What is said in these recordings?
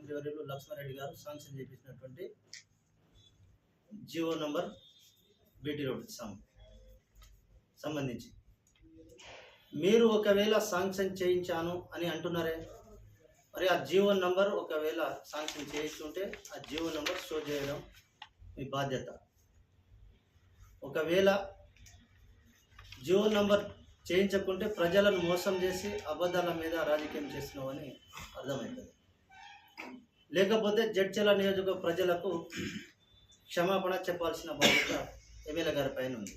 మంత్రివర్యులు లక్ష్మారెడ్డి గారు శాంక్షన్ చేపించినటువంటి జియో నంబర్ బీటీ రోడ్ సంబంధించి మీరు ఒకవేళ శాంక్షన్ చేయించాను అని అంటున్నారే, మరి ఆ జియో నంబర్ ఒకవేళ శాంక్షన్ చేయిస్తుంటే ఆ జియో నంబర్ షో చేయడం మీ బాధ్యత. ఒకవేళ జియో నంబర్ చేయించకుంటే ప్రజలను మోసం చేసి అబద్ధాల మీద రాజకీయం చేస్తున్నామని అర్థమవుతుంది. లేకపోతే జడ్చర్ల నియోజకవర్గ ప్రజలకు క్షమాపణ చెప్పాల్సిన బాధ్యత ఎమ్మెల్యే గారి పైన ఉంది.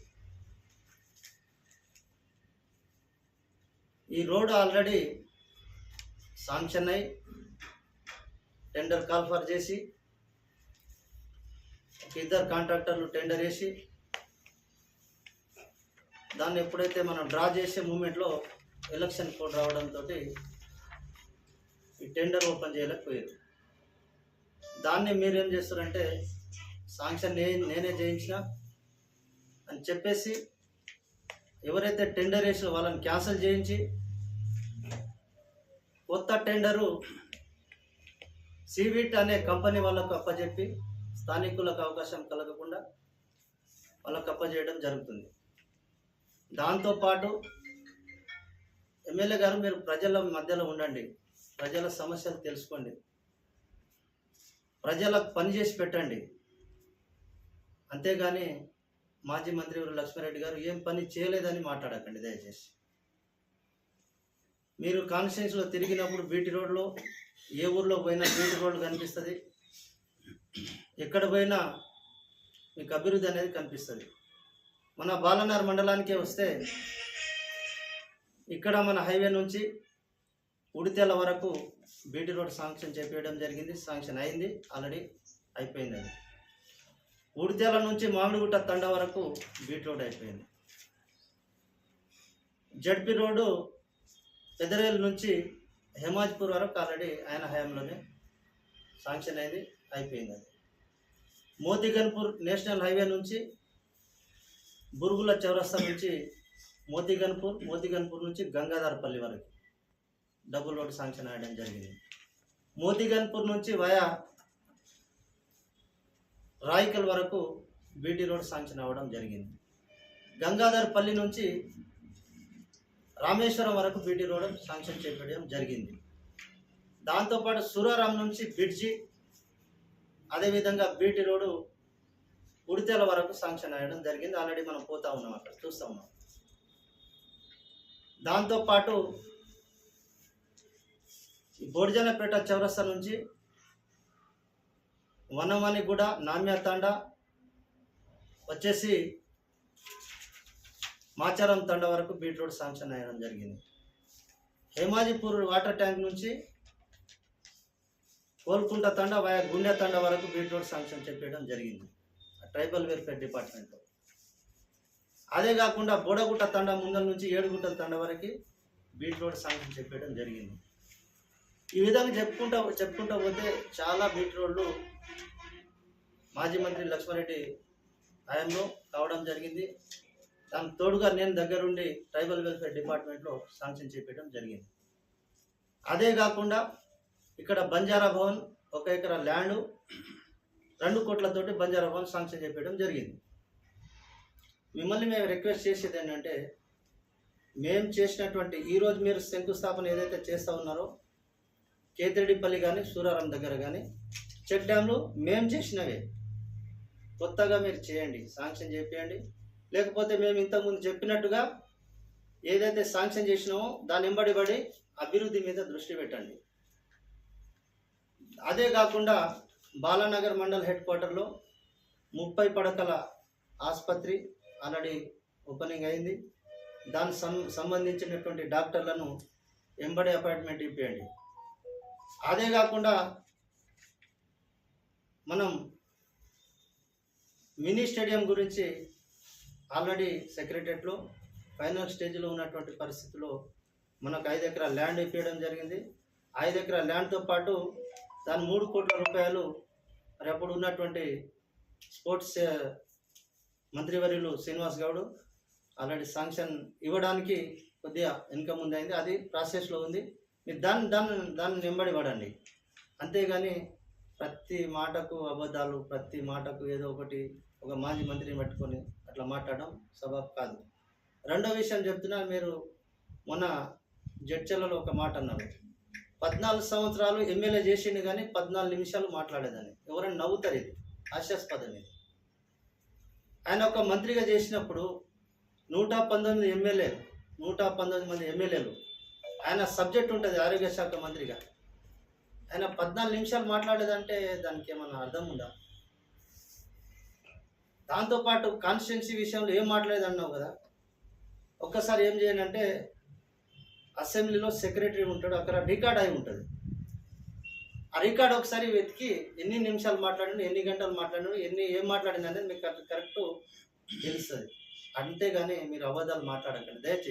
ఈ రోడ్ ఆల్రెడీ శాంక్షన్ అయి టెండర్ కాల్ఫర్ చేసి ఒక 2 కాంట్రాక్టర్లు టెండర్ వేసి దాన్ని ఎప్పుడైతే మనం డ్రా చేసే మూమెంట్లో ఎలక్షన్ కోడ్ రావడంతో ఈ టెండర్ ఓపెన్ చేయలేకపోయారు. దాన్ని మీరేం చేస్తారంటే శాంక్షన్ నేనే చేయించిన అని చెప్పేసి ఎవరైతే టెండర్ వేసారో వాళ్ళని క్యాన్సిల్ చేయించి కొత్త టెండరు సివిట్ అనే కంపెనీ వాళ్ళకు అప్పచెప్పి స్థానికులకు అవకాశం కలగకుండా వాళ్ళకు అప్పచేయడం జరుగుతుంది. దాంతోపాటు ఎమ్మెల్యే గారు మీరు ప్రజల మధ్యలో ఉండండి, ప్రజల సమస్యలు తెలుసుకోండి, ప్రజలకు పని చేసి పెట్టండి. అంతేగాని మాజీ మంత్రి లక్ష్మారెడ్డి గారు ఏం పని చేయలేదని మాట్లాడకండి దయచేసి. మీరు కాన్స్టిట్యున్సీలో తిరిగినప్పుడు బీటీ రోడ్లో ఏ ఊర్లో పోయినా బీటీ రోడ్లు కనిపిస్తుంది, ఎక్కడ పోయినా మీకు అభివృద్ధి అనేది కనిపిస్తుంది. మన బాలనార్ మండలానికే వస్తే ఇక్కడ మన హైవే నుంచి ఉడితెల వరకు బీటీ రోడ్ శాంక్షన్ చేపించడం జరిగింది. శాంక్షన్ అయింది, ఆల్రెడీ అయిపోయింది. అది ఉడితెల నుంచి మామిడిగుట్ట తండ వరకు బీటీ రోడ్ అయిపోయింది. జడ్పీ రోడ్డు పెదరేలు నుంచి హేమాజ్పూర్ వరకు ఆల్రెడీ ఆయన హయాంలోనే శాంక్షన్ అయింది, అయిపోయింది. అది మోతిగన్పూర్ నేషనల్ హైవే నుంచి బురుగుల చౌరస్తా నుంచి మోతిగన్పూర్ నుంచి గంగాధరపల్లి వరకు డబుల్ రోడ్ శాంక్షన్ అయ్యడం జరిగింది. మోతిగన్పూర్ నుంచి వయా రాయికల్ వరకు బీటీ రోడ్ శాంక్షన్ అవ్వడం జరిగింది. గంగాధరపల్లి నుంచి రామేశ్వరం వరకు బీటీ రోడ్ శాంక్షన్ చేపట్టడం జరిగింది. దాంతోపాటు సూరారాం నుంచి బ్రిడ్జి, అదేవిధంగా బీటీ రోడ్డు ఉడితెల వరకు శాంక్షన్ అయ్యడం జరిగింది. ఆల్రెడీ మనం పోతా ఉన్నాం, అక్కడ చూస్తూ ఉన్నాం. దాంతోపాటు బోడిజనపేట చౌరస్తా నుంచి వనమణిగూడ నామ్యాతాండ వచ్చేసి మాచారం తండ వరకు బీటీ రోడ్ శాంక్షన్ అయ్యడం జరిగింది. హేమాజీపూర్ వాటర్ ట్యాంక్ నుంచి కోల్కుంట తండ వయా గుండె తండ వరకు బీటీ రోడ్ శాంక్షన్ చెప్పడం జరిగింది ట్రైబల్ వెల్ఫేర్ డిపార్ట్మెంట్లో. అదే కాకుండా బోడగుట్ట తండ ముందల నుంచి ఏడుగుట్టల తండ వరకు బీటీ రోడ్ శాంక్షన్ చెప్పడం జరిగింది. ఈ విధంగా చెప్పుకుంటూ పోతే చాలా బీటీ రోడ్లు మాజీ మంత్రి లక్ష్మారెడ్డి హయాంలో కావడం జరిగింది. దానికి తోడుగా నేను దగ్గరుండి ట్రైబల్ వెల్ఫేర్ డిపార్ట్మెంట్లో శాంక్షన్ చేపించడం జరిగింది. అదే కాకుండా ఇక్కడ బంజారా భవన్ 1 ఎకరా ల్యాండు 2 కోట్లతోటి బంజారా భవన్ శాంక్షన్ చేపించడం జరిగింది. మిమ్మల్ని మేము రిక్వెస్ట్ చేసేది ఏంటంటే, మేము చేసినటువంటి ఈరోజు మీరు శంకుస్థాపన ఏదైతే చేస్తూ ఉన్నారో కేతిరెడ్డిపల్లి కానీ సూరారం దగ్గర కానీ చెక్ డ్యామ్లు మేము చేసినవే, కొత్తగా మీరు చేయండి, శాంక్షన్ చేయండి. లేకపోతే మేము ఇంతకుముందు చెప్పినట్టుగా ఏదైతే శాంక్షన్ చేసినామో దాని వెంబడి అభివృద్ధి మీద దృష్టి పెట్టండి. అదే కాకుండా బాలానగర్ మండల్ హెడ్ క్వార్టర్లో 30 పడకల ఆసుపత్రి ఆల్రెడీ ఓపెనింగ్ అయింది. దానికి సంబంధించినటువంటి డాక్టర్లను వెంబడి అపాయింట్మెంట్ ఇప్పియండి. అదే కాకుండా మనం మినీ స్టేడియం గురించి ఆల్రెడీ సెక్రటరియట్లో ఫైనల్ స్టేజ్లో ఉన్నటువంటి పరిస్థితుల్లో మనకు 5 ఎకరాల ల్యాండ్ ఇప్పించడం జరిగింది. 5 ఎకరాల ల్యాండ్తో పాటు దాని 3 కోట్ల రూపాయలు మరి అప్పుడు ఉన్నటువంటి స్పోర్ట్స్ మంత్రివర్యులు శ్రీనివాస్ గౌడ్ ఆల్రెడీ శాంక్షన్ ఇవ్వడానికి కొద్దిగా వెనుక ముందైంది, అది ప్రాసెస్లో ఉంది. మీరు దాన్ని వెంబడి పడండి. అంతేగాని ప్రతి మాటకు అబద్ధాలు, ప్రతి మాటకు ఏదో ఒకటి ఒక మాజీ మంత్రిని పట్టుకొని అట్లా మాట్లాడడం సబబు కాదు. రెండో విషయం చెప్తున్నా, మీరు మొన్న జడ్చర్లలో ఒక మాట అన్నారు, 14 సంవత్సరాలు ఎమ్మెల్యే చేసిండు కానీ 14 నిమిషాలు మాట్లాడేదని. ఎవరైనా నవ్వుతారు, ఇది హాస్యాస్పదం. ఇది ఆయన ఒక మంత్రిగా చేసినప్పుడు 119 ఎమ్మెల్యేలు, 119 మంది ఎమ్మెల్యేలు, ఆయన సబ్జెక్ట్ ఉంటుంది ఆరోగ్య శాఖ మంత్రిగా, ఆయన 14 నిమిషాలు మాట్లాడేదంటే దానికి ఏమన్నా అర్థం ఉందా? దాంతోపాటు కాన్స్టిట్యున్సీ విషయంలో ఏం మాట్లాడేదన్నావు కదా, ఒక్కసారి ఏం చేయండి అంటే అసెంబ్లీలో సెక్రటరీ ఉంటాడు, అక్కడ రికార్డ్ అయి ఉంటుంది. ఆ రికార్డ్ ఒకసారి వెతికి ఎన్ని నిమిషాలు మాట్లాడినా, ఎన్ని గంటలు మాట్లాడినా, ఏం మాట్లాడింది అనేది మీకు కరెక్ట్ తెలుస్తుంది. అంతేగాని మీరు అబద్ధాలు మాట్లాడకండి దయచేసి.